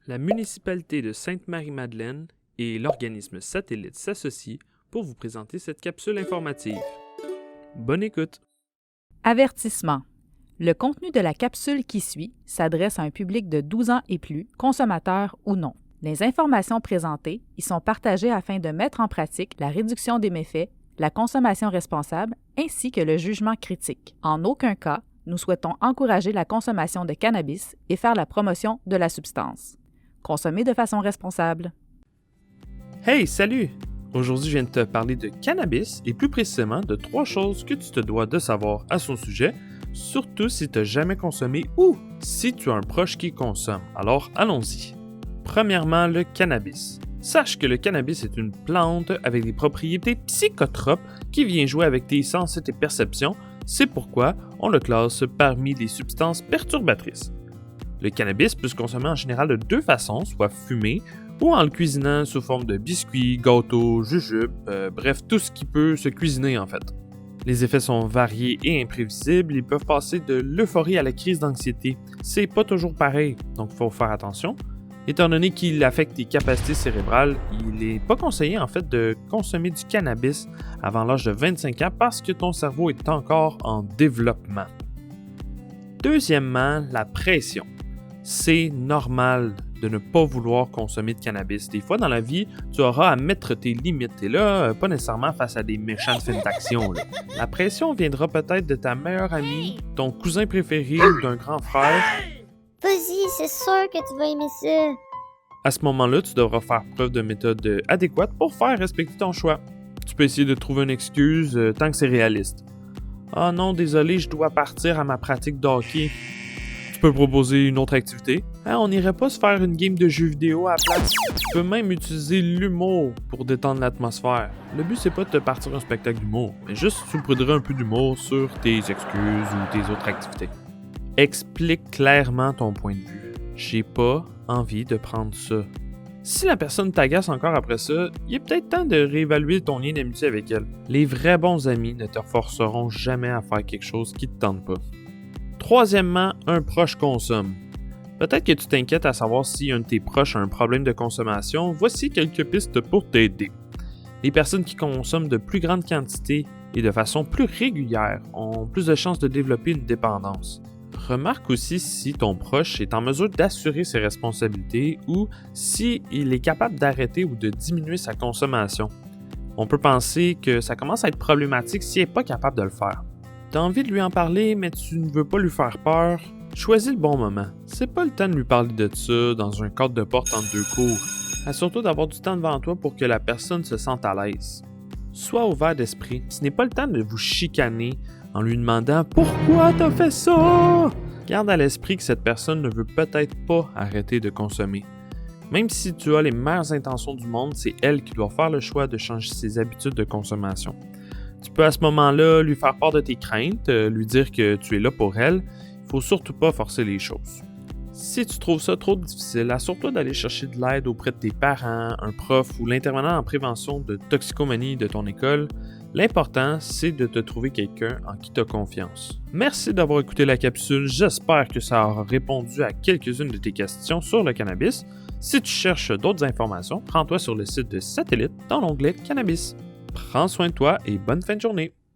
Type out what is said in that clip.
La municipalité de Sainte-Marie-Madeleine et l'organisme Satellite s'associent pour vous présenter cette capsule informative. Bonne écoute! Avertissement. Le contenu de la capsule qui suit s'adresse à un public de 12 ans et plus, consommateurs ou non. Les informations présentées y sont partagées afin de mettre en pratique la réduction des méfaits, la consommation responsable ainsi que le jugement critique. En aucun cas, nous souhaitons encourager la consommation de cannabis et faire la promotion de la substance. Consommer de façon responsable. Hey, salut! Aujourd'hui, je viens de te parler de cannabis et plus précisément de 3 choses que tu te dois de savoir à son sujet, surtout si tu n'as jamais consommé ou si tu as un proche qui consomme. Alors, allons-y. Premièrement, le cannabis. Sache que le cannabis est une plante avec des propriétés psychotropes qui vient jouer avec tes sens et tes perceptions. C'est pourquoi on le classe parmi les substances perturbatrices. Le cannabis peut se consommer en général de 2 façons, soit fumé ou en le cuisinant sous forme de biscuits, gâteaux, jujubes, bref, tout ce qui peut se cuisiner en fait. Les effets sont variés et imprévisibles, ils peuvent passer de l'euphorie à la crise d'anxiété. C'est pas toujours pareil, donc il faut faire attention. Étant donné qu'il affecte tes capacités cérébrales, il n'est pas conseillé en fait de consommer du cannabis avant l'âge de 25 ans parce que ton cerveau est encore en développement. Deuxièmement, la pression. C'est normal de ne pas vouloir consommer de cannabis. Des fois dans la vie, tu auras à mettre tes limites et là, pas nécessairement face à des méchants films d'action. Là. La pression viendra peut-être de ta meilleure amie, ton cousin préféré ou d'un grand frère. Vas-y, c'est sûr que tu vas aimer ça. À ce moment-là, tu devras faire preuve de méthode adéquate pour faire respecter ton choix. Tu peux essayer de trouver une excuse tant que c'est réaliste. « Ah non, désolé, je dois partir à ma pratique de hockey. » Tu peux proposer une autre activité. « Ah, on n'irait pas se faire une game de jeux vidéo à la place. » Tu peux même utiliser l'humour pour détendre l'atmosphère. Le but, c'est pas de te partir un spectacle d'humour, mais juste saupoudrer un peu d'humour sur tes excuses ou tes autres activités. Explique clairement ton point de vue. J'ai pas envie de prendre ça. Si la personne t'agace encore après ça, il est peut-être temps de réévaluer ton lien d'amitié avec elle. Les vrais bons amis ne te forceront jamais à faire quelque chose qui te tente pas. Troisièmement, un proche consomme. Peut-être que tu t'inquiètes à savoir si un de tes proches a un problème de consommation. Voici quelques pistes pour t'aider. Les personnes qui consomment de plus grandes quantités et de façon plus régulière ont plus de chances de développer une dépendance. Remarque aussi si ton proche est en mesure d'assurer ses responsabilités ou s'il est capable d'arrêter ou de diminuer sa consommation. On peut penser que ça commence à être problématique s'il n'est pas capable de le faire. Tu as envie de lui en parler, mais tu ne veux pas lui faire peur. Choisis le bon moment. C'est pas le temps de lui parler de ça dans un cadre de porte entre 2 cours. Assure-toi d'avoir du temps devant toi pour que la personne se sente à l'aise. Sois ouvert d'esprit. Ce n'est pas le temps de vous chicaner en lui demandant « Pourquoi t'as fait ça? » Garde à l'esprit que cette personne ne veut peut-être pas arrêter de consommer. Même si tu as les meilleures intentions du monde, c'est elle qui doit faire le choix de changer ses habitudes de consommation. Tu peux à ce moment-là lui faire part de tes craintes, lui dire que tu es là pour elle. Il ne faut surtout pas forcer les choses. Si tu trouves ça trop difficile, assure-toi d'aller chercher de l'aide auprès de tes parents, un prof ou l'intervenant en prévention de toxicomanie de ton école. L'important, c'est de te trouver quelqu'un en qui tu as confiance. Merci d'avoir écouté la capsule, j'espère que ça aura répondu à quelques-unes de tes questions sur le cannabis. Si tu cherches d'autres informations, rends-toi sur le site de Satellite dans l'onglet Cannabis. Prends soin de toi et bonne fin de journée!